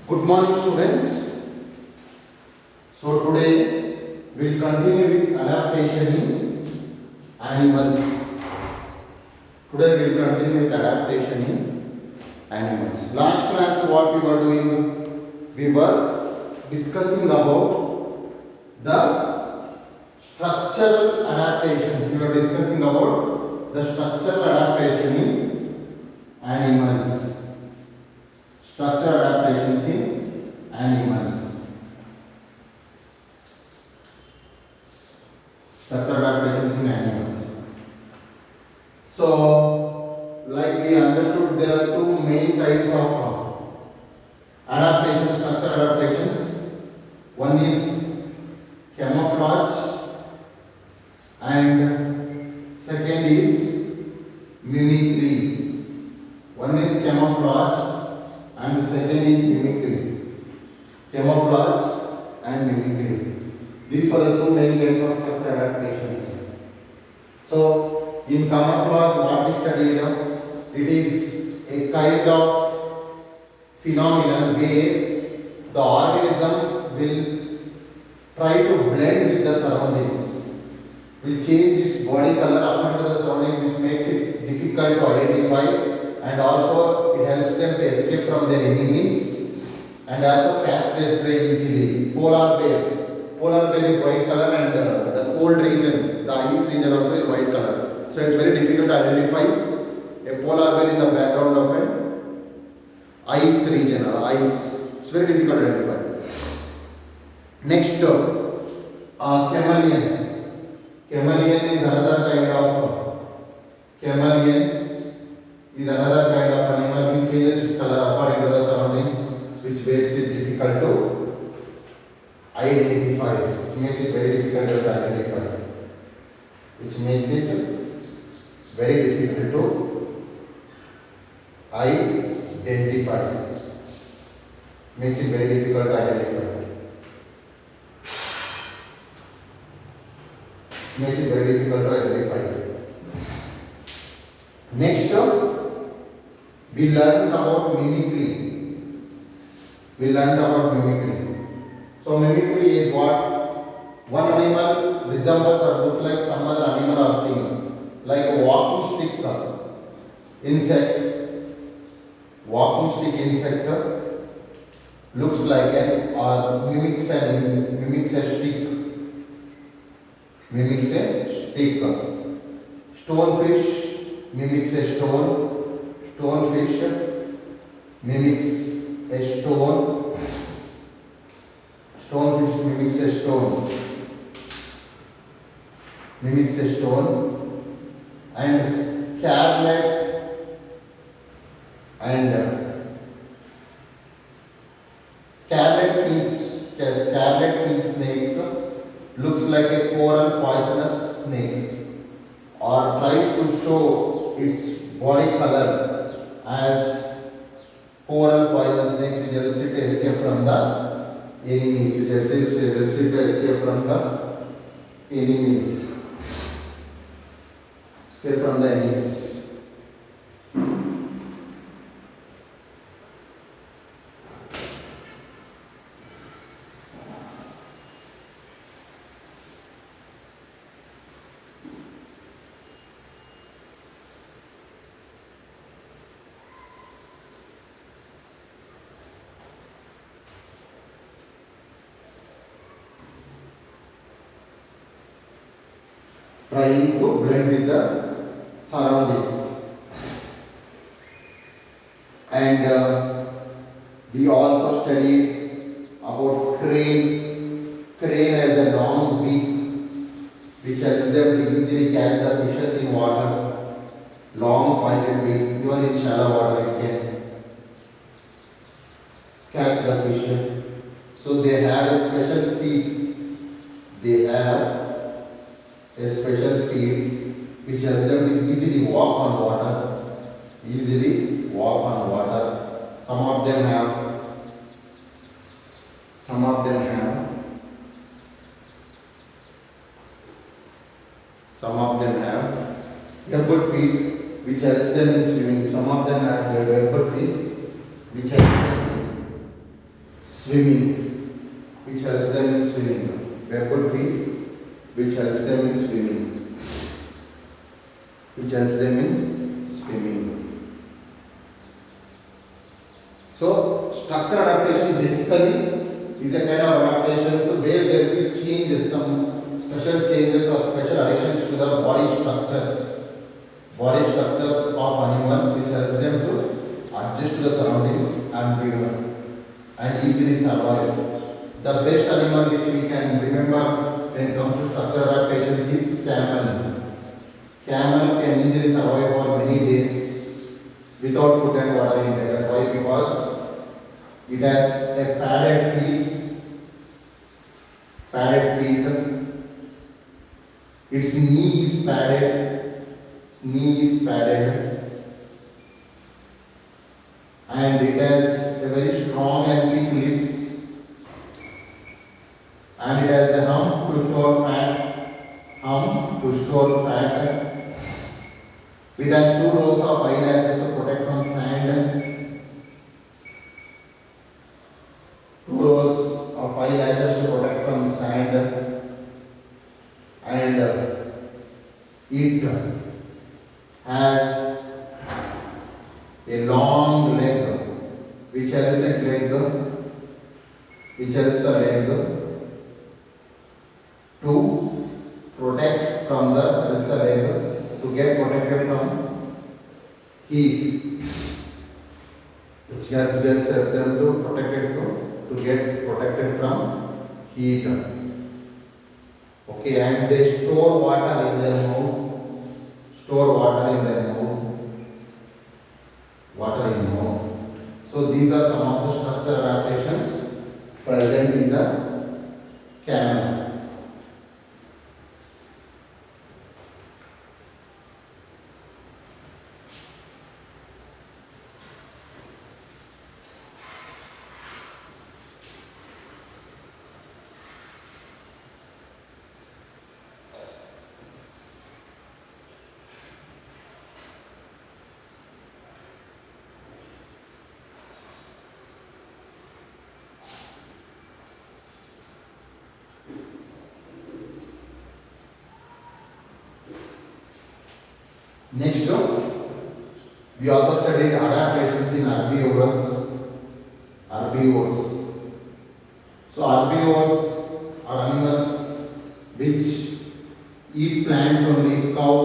Good morning, students. So today we will continue with adaptation in animals. Today we will continue with adaptation in animals. Last class, what we were doing? We were discussing about the structural adaptation. We were discussing about the structural adaptation in animals. Structural adaptations in animals. Structural adaptations in animals. So, like we understood, there are two main types of adaptations, structural adaptations. One is camouflage, and second is mimicry. One is camouflage and the second is mimicry. Camouflage and mimicry. These are the two main kinds of structural adaptations. So, in camouflage, what we studied, it is a kind of phenomenon where the organism will try to blend with the surroundings, will change its body color according to the surroundings, which makes it difficult to identify, and also it helps them to escape from their enemies and also catch their prey easily. Polar bear is white color, and the cold region, the ice region also is white color. So it's very difficult to identify a polar bear in the background of an ice region or ice. It's very difficult to identify. Next, chameleon. Chameleon is another kind of animal which changes its color according to the surroundings, which makes it difficult to identify. Which makes it very difficult to identify. Which makes it very difficult to identify. Makes it very difficult to identify. Makes it very difficult to identify. Next, we learned about mimicry. So mimicry is what? One animal resembles or looks like some other animal or thing. Like a walking stick insect. Walking stick insect looks like an or mimics a stick. Mimics a stick. Stonefish mimics a stone. Stonefish mimics a stone. Stonefish mimics a stone. And scarlet king snakes looks like a coral poisonous snake, or tries to show its body color as coral poisonous snake, which helps it to escape from the enemies. Escape from the enemies. Trying to blend with the surroundings. And we also studied about crane. Crane has a long beak which helps them to easily catch the fishes in water. Long pointed beak, even in shallow water it can catch the fish. So they have a special feet. Which helps them to easily walk on water. Some of them have webbed feet which helps them in swimming. Some of them have webbed feet which help them swimming, which helps them in swimming. Barefoot feet, which helps them in swimming. Which helps them in swimming. So, structural adaptation basically is a kind of adaptation so where there will be changes, some special changes or special additions to the body structures of animals which help them to adjust to the surroundings and breathe and easily survive. The best animal which we can remember when it comes to structural adaptations is camel. Camel can easily survive for many days without food and water in desert. Why? Because it has a padded feet. Its knee is padded, and it has a very strong and thick lips, and it has a hump to store fat. It has 2 rows of eyelashes to protect from sand. 2 rows of eyelashes to protect from sand, and it has a long leg which helps the leg to protect from the leg to get protected from heat, which helps them to get protected from heat. Okay, and they store water in their mouth. So these are some of the structural adaptations present in the camel. Next, we also studied adaptations in herbivores. So herbivores are animals which eat plants only: cow,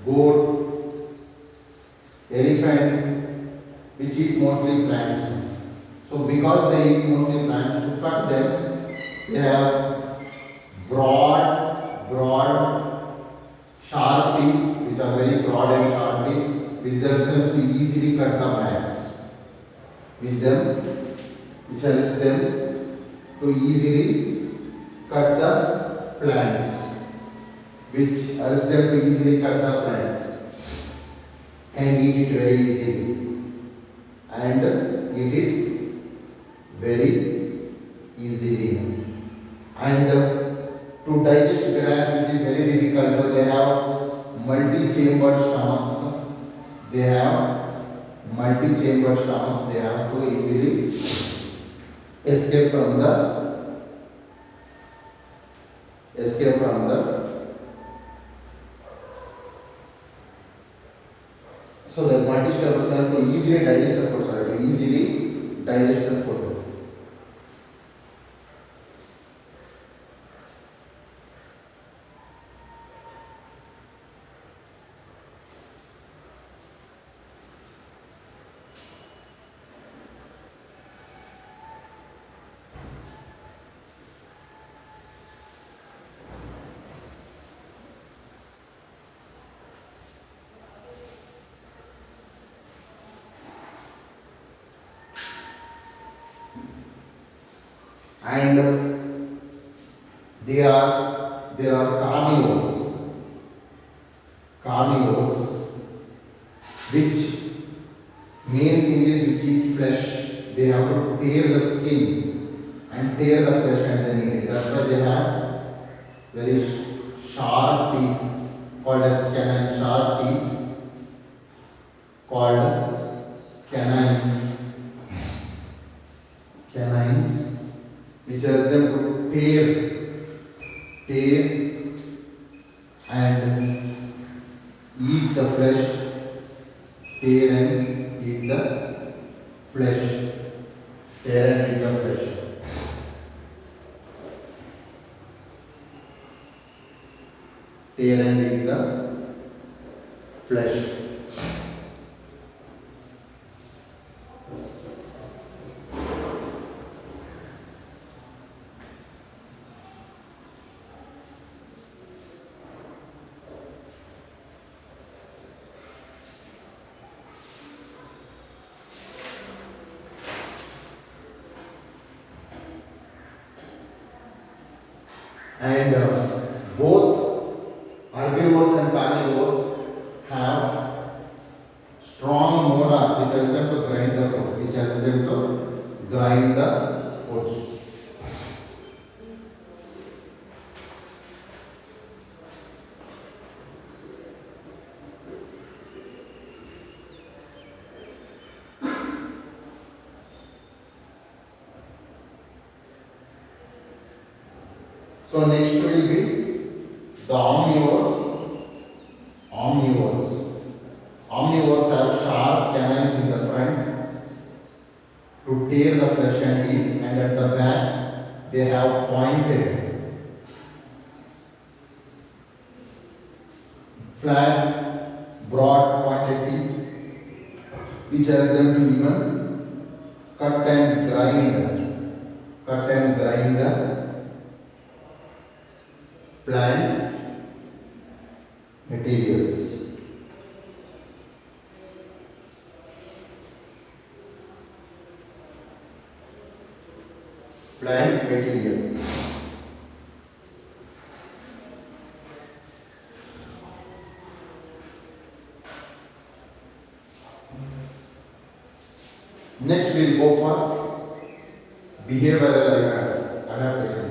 goat, elephant, which eat mostly plants. So because they eat mostly plants, to cut them, they have broad, sharp teeth, which are very broad and sharp teeth, which helps them to easily cut the plants. Which helps them to easily cut the plants. And eat it very easily. And to digest grass, which is very difficult, they have multi-chambered stomachs. They have to easily escape from the so the multi-chambered stomach to easily digest the food. And there are carnivores, which main thing is which eat flesh. They have to tear the skin and tear the flesh and then eat it. That's why they have very sharp teeth called as canine, sharp teeth called canines. which help them to tear and eat the flesh, tear and eat the flesh, tear and eat the flesh. Tear and eat the flesh. And both herbivores and carnivores have strong molars which help them to grind the food, food. So next will be the omnivores. Omnivores have sharp canines in the front to tear the flesh and eat, and at the back they have pointed, flat, broad pointed teeth which help them to even cut and grind the plant materials. Plant material. Next we will go for behavioral adaptation.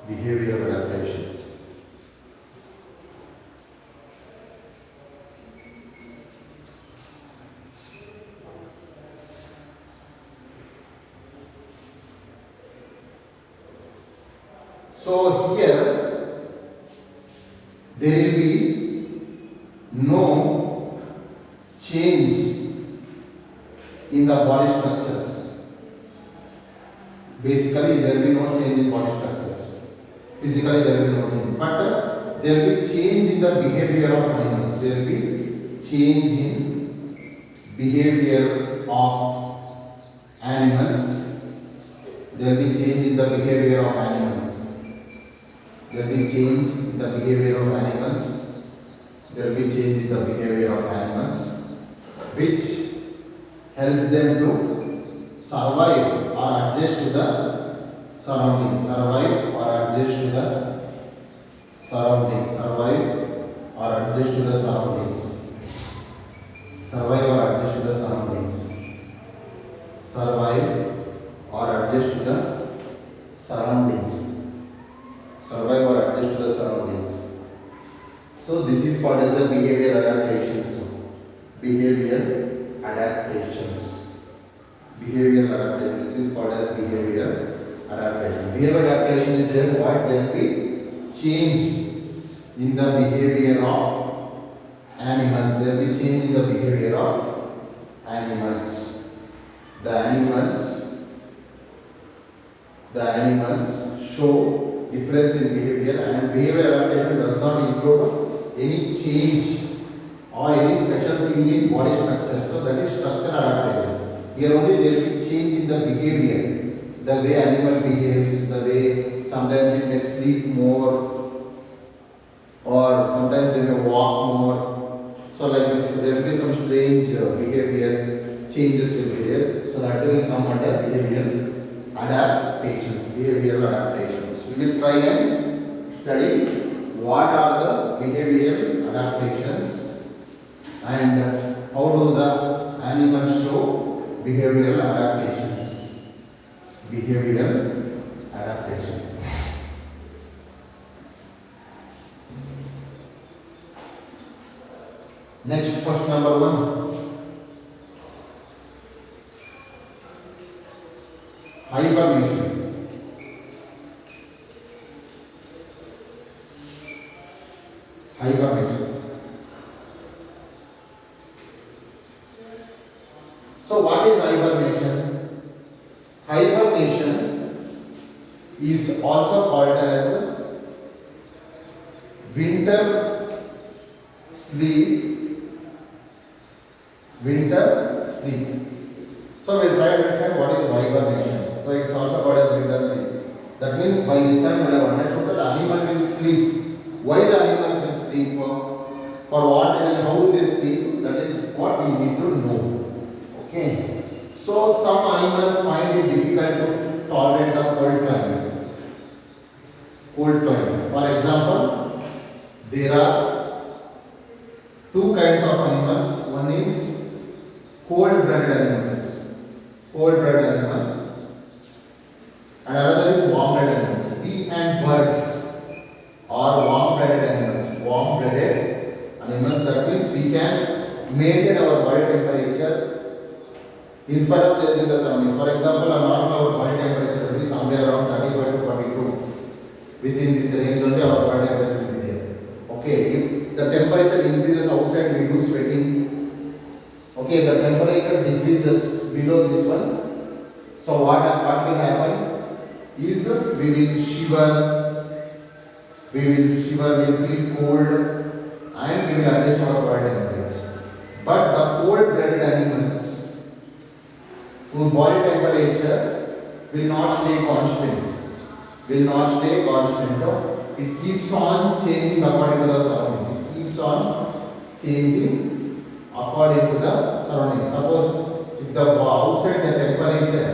Behavioral adaptations. So here there will be no change in the body structures. Basically, there will be no change in body structures. Physically, there will be no change. But there will be change in the behavior of animals. There will be change in behavior of animals. There will be change in the behavior of animals. There will be change in the behavior of animals. There will be change in the behavior of animals, which help them to survive or adjust to the surroundings. Survive or adjust to the surroundings. So this is called as a behavioral adaptations. Behavioral adaptations. This is called as behavioral adaptation. Behavioral adaptation is what? There will be change in the behavior of animals. There will be change in the behavior of animals. The animals show difference in behavior, and behavioral adaptation does not include any change or any special thing in body structure. So that is structural adaptation. Here only there will be change in the behavior, the way animal behaves, the way sometimes it may sleep more, or sometimes they may walk more. So like this, there will be some strange behavior changes will be there. So that will come under behavioral adaptations. We will try and study what are the behavioral adaptations and how do the animals show behavioral adaptations. Next, first number one. Hibernation. Hibernation. So what is hibernation? Hibernation is also called as winter sleep. Winter sleep. So we'll try to understand what is hibernation. So it's also called as winter sleep. That means by this time we have understood that animal will sleep. Why the animals will sleep? For what and how they sleep? That is what we need to know. Okay. So some animals find it difficult to tolerate the cold climate. Cold climate. For example, there are two kinds of animals. One is cold-blooded animals. Cold-blooded animals. And another is warm-blooded animals. Bee and birds are warm-blooded animals. Warm-blooded animals. That means we can maintain our body temperature in spite of changing the surroundings. For example, a normal body temperature will be somewhere around 35 to 42. Within this range only our body temperature will be there. Okay, if the temperature increases outside, we do sweating. Okay, the temperature decreases below this one. So what will happen is we will shiver, we will feel cold, and we will adjust our body temperature. But the cold-blooded animals whose body temperature will not stay constant. Will not stay constant. It keeps on changing according to the surroundings. It keeps on changing according to the surroundings. Suppose if the outside the temperature,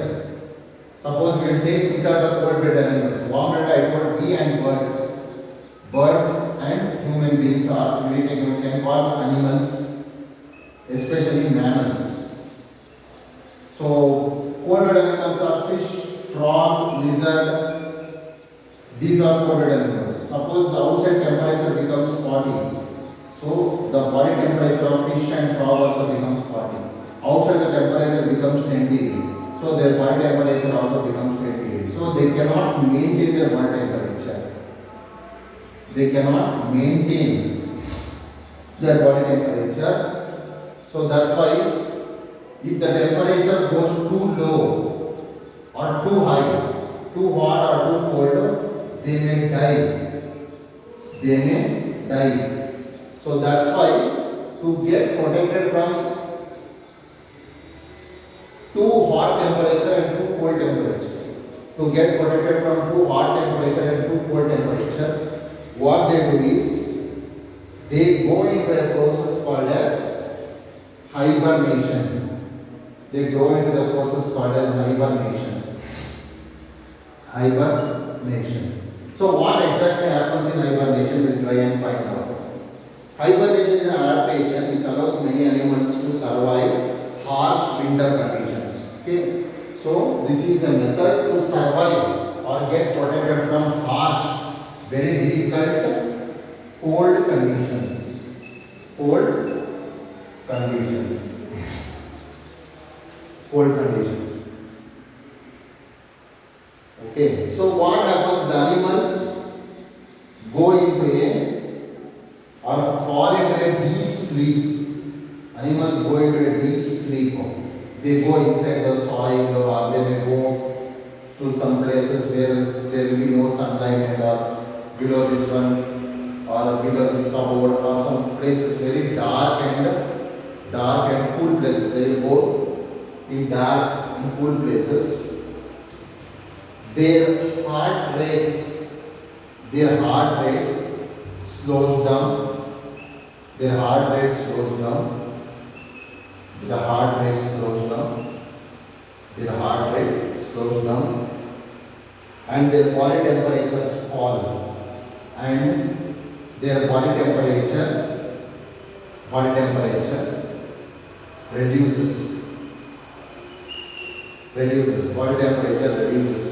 suppose we will take which are the cold-blooded animals. Warm-blooded I told bee and birds. Birds and human beings are we can call animals, especially mammals. So, cold-blooded animals are fish, frog, lizard. These are cold-blooded animals. Suppose the outside temperature becomes 40. So, the body temperature of fish and frog also becomes 40. Outside the temperature becomes 20. So, their body temperature also becomes 20. So, they cannot maintain their body temperature. They cannot maintain their body temperature. So, that's why if the temperature goes too low or too high, too hot or too cold, they may die. They may die. So that's why to get protected from too hot temperature and too cold temperature, to get protected from too hot temperature and too cold temperature, what they do is they go into a process called as hibernation. They go into the process called as hibernation. Hibernation. So what exactly happens in hibernation? We'll try and find out. Hibernation is an adaptation which allows many animals to survive harsh winter conditions. Okay. So this is a method to survive or get protected from harsh, very difficult, cold conditions. Cold conditions. Cold conditions. Okay, so what happens? The animals go into a or fall into a deep sleep. Animals go into a deep sleep. They go inside the soil or they may go to some places where there will be no sunlight and or below this one or below this cupboard or some places very dark and cool places. They will go in dark and cool places. Their heart rate slows down. Their heart rate slows down. The heart rate slows down. Their heart rate slows down. And their body temperatures fall. And their body temperature reduces. Body temperature reduces.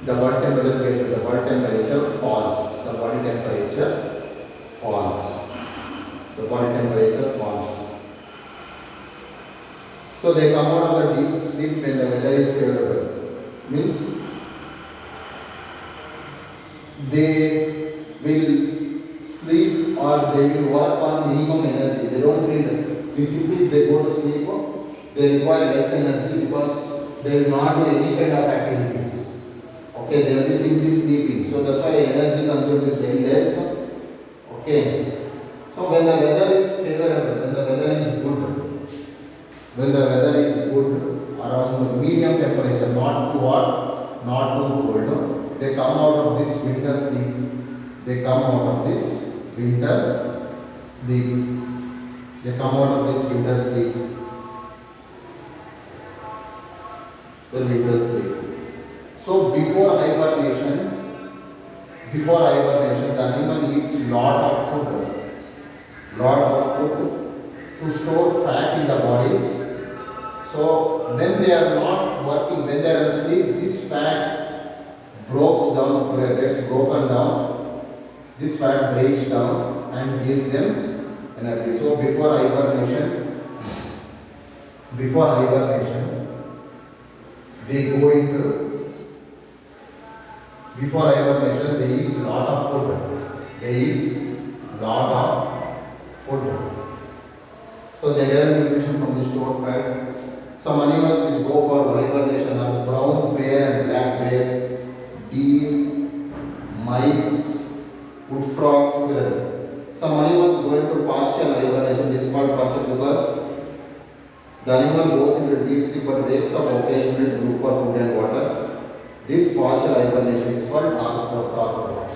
The body temperature falls. The body temperature falls. So they come out of the deep sleep when the weather is favorable. Means they will sleep or they will work on minimum energy. They don't need, basically if they go to sleep, they require less energy because they will not do any kind of activities. Okay, they will be simply sleeping. So that's why energy consumed is very less. Okay. So when the weather is favorable, when the weather is good, when the weather is good, around medium temperature, not too hot, not too cold, they come out of this winter sleep. They come out of this winter sleep. They come out of this winter sleep. The winter sleep. So before hibernation, the animal eats lot of food to store fat in the bodies. So when they are not working, when they are asleep, this fat gets broken down. This fat breaks down and gives them energy. So before hibernation, they go into. Before hibernation, they eat lot of food. So they get nutrition from the stored fat. Some animals which go for hibernation are brown bear and black bears, deer, mice, wood frog, squirrel. Some animals go into partial hibernation. This is called partial because the animal goes into deep sleep but wakes up occasionally to look for food and water. This partial hibernation is called torpor.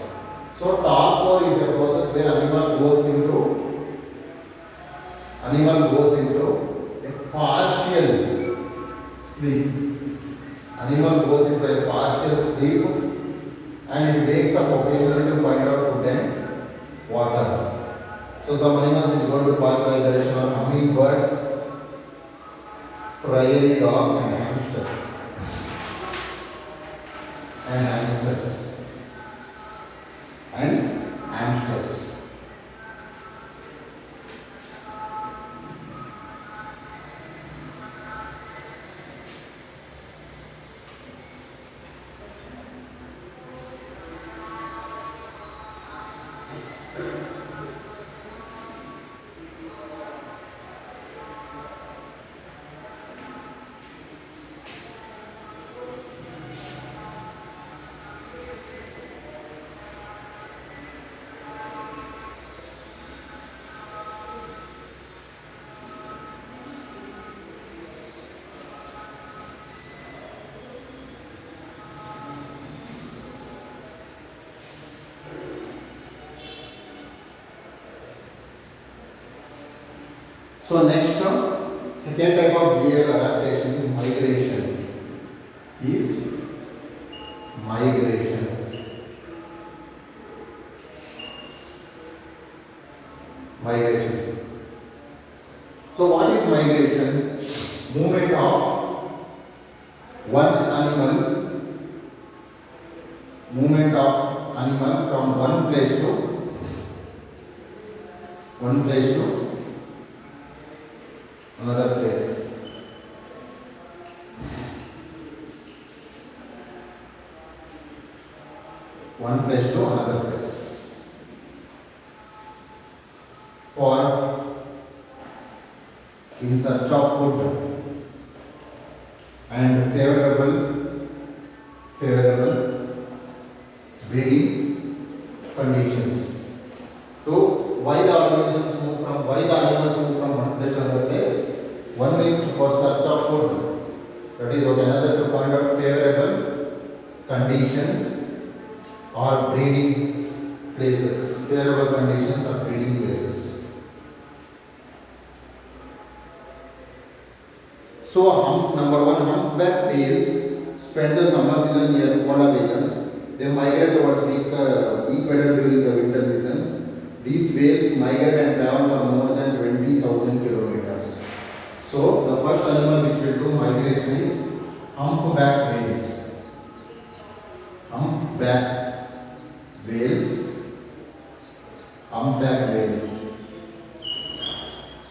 So torpor is a process where animal goes into a partial sleep. Animal goes into a partial sleep and it wakes up occasionally to find out food and water. So some animals which go into partial hibernation are hummingbirds, prairie dogs and hamsters. So next second type of behavior adaptation is migration. Migration. So what is migration? Movement of one animal from one place to another place. One place to another place. For in search of food and favorable breeding conditions. So why the animals move from one place to another place? One is for search of food. That is another to find out favorable conditions or breeding places. Favorable conditions or breeding places. So number one, humpback whales spend the summer season near polar regions. They migrate towards equator during the winter seasons. These whales migrate and travel for more than 20,000 kilometers. So the first animal which will do migration is humpback whales.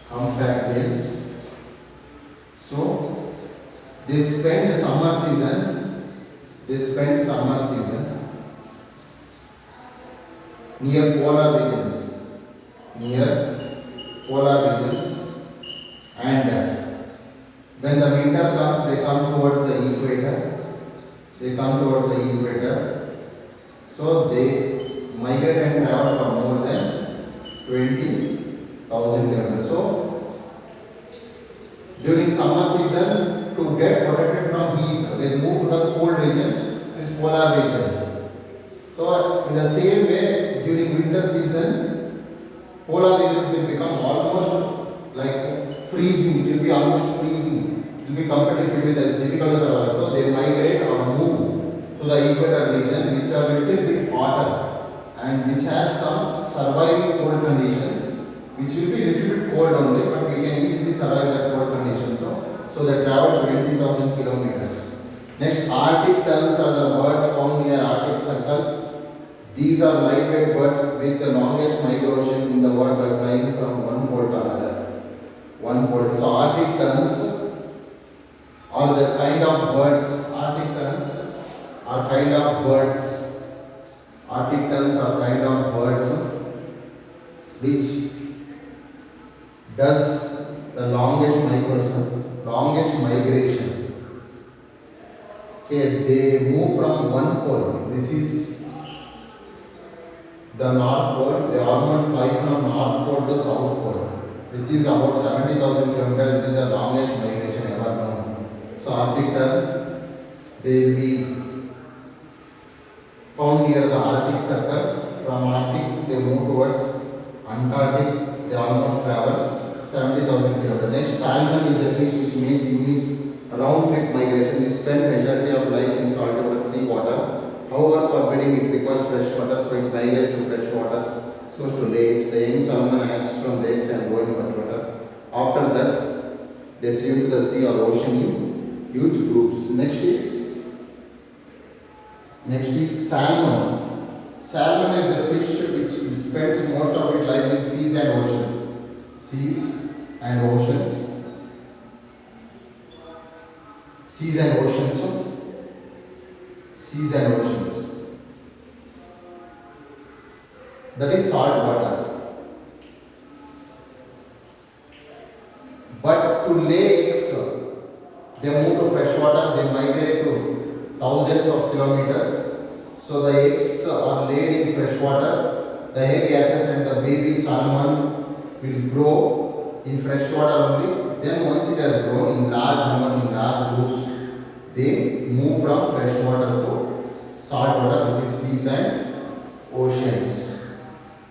Humpback whales. So They spend summer season. They spend summer season near polar regions. Near polar regions, and when the winter comes, they come towards the equator. They come towards the equator. So they migrate and travel for more than 20,000 kilometers. So during summer season, to get protected from heat, they move to the cold region, this polar region. So in the same way, during winter season, polar regions will become almost like freezing. It will be almost freezing. It will be completely with as difficult to survive. So they migrate or move to the equator region, which are little bit hotter and which has some surviving cold conditions, which will be little bit cold only, but we can easily survive that cold conditions. So they travel 20,000 kilometers. Next, Arctic terns are the birds found near Arctic Circle. These are lightweight birds with the longest migration in the world by flying from one pole to another. One pole. So Arctic terns are the kind of birds. Arctic terns are kind of birds. Arctic terns are kind of birds which does the longest migration. Okay, they move from one pole. This is the North Pole. They almost fly from North Pole to South Pole, which is about 70,000 kilometers. This is the longest migration ever known. So Arctic tern, they will be found near the Arctic Circle. From Arctic, they move towards Antarctic. They almost travel 70,000 kilometers. Next, salmon is a fish which makes unique round-trip migration. They spend majority of life in saltwater sea water. However, for breeding it requires fresh water, so it migrates to fresh water, so to lakes. The young salmon hatch from lakes and go in for water. After that, they swim to the sea or ocean in huge groups. Next is salmon. Salmon is a fish which spends most of its life in seas and oceans. Seas and oceans. Seas and oceans. Seas and oceans. That is salt water. But to lay eggs, they move to fresh water. They migrate to thousands of kilometers. So the eggs are laid in fresh water. The egg hatches and the baby salmon will grow in fresh water only. Then once it has grown in large numbers, in large groups, they move from fresh water to salt water, which is seas and oceans.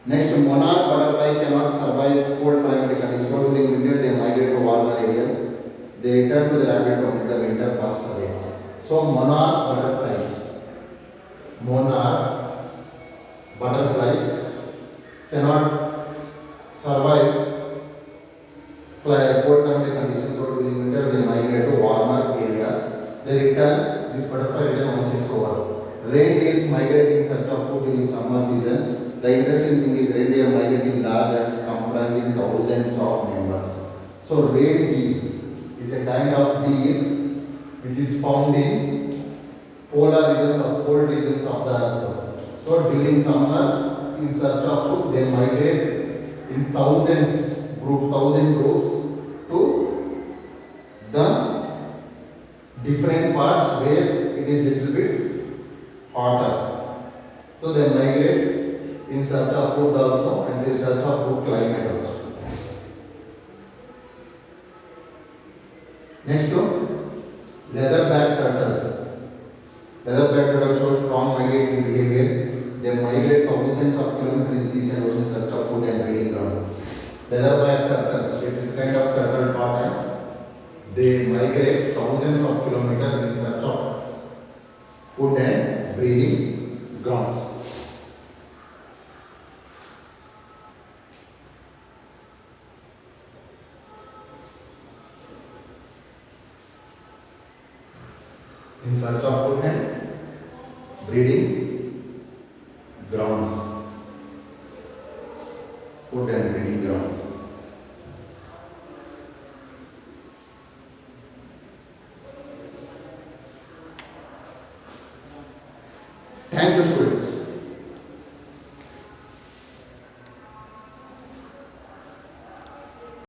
Next, monarch butterfly cannot survive cold climatic conditions. So during winter, they migrate to warmer areas. They return to the rabbit once the winter passes away. So monarch butterflies cannot survive cold climatic conditions. So during winter, they migrate to warmer areas. They return. This butterfly return once it's over. Reindeers migrate in search of food during summer season. The interesting thing is reindeer migrate in large herds comprising thousands of members. So reindeer is a kind of deer which is found in polar regions or cold regions of the earth. So during summer, in search of food, they migrate in thousand groups to the different parts where it is little bit hotter. So they migrate in search of food also and in search of good climate also. Next to leatherback turtles. Leatherback turtles show strong migratory behavior. They migrate thousands of kilometers in seas and oceans in search of food and breeding ground. Leatherback turtles, it is kind of turtle tortoise. They migrate thousands of kilometers in search of food and breeding grounds. In search of food and breeding grounds. Food and breeding grounds. Thank you, students.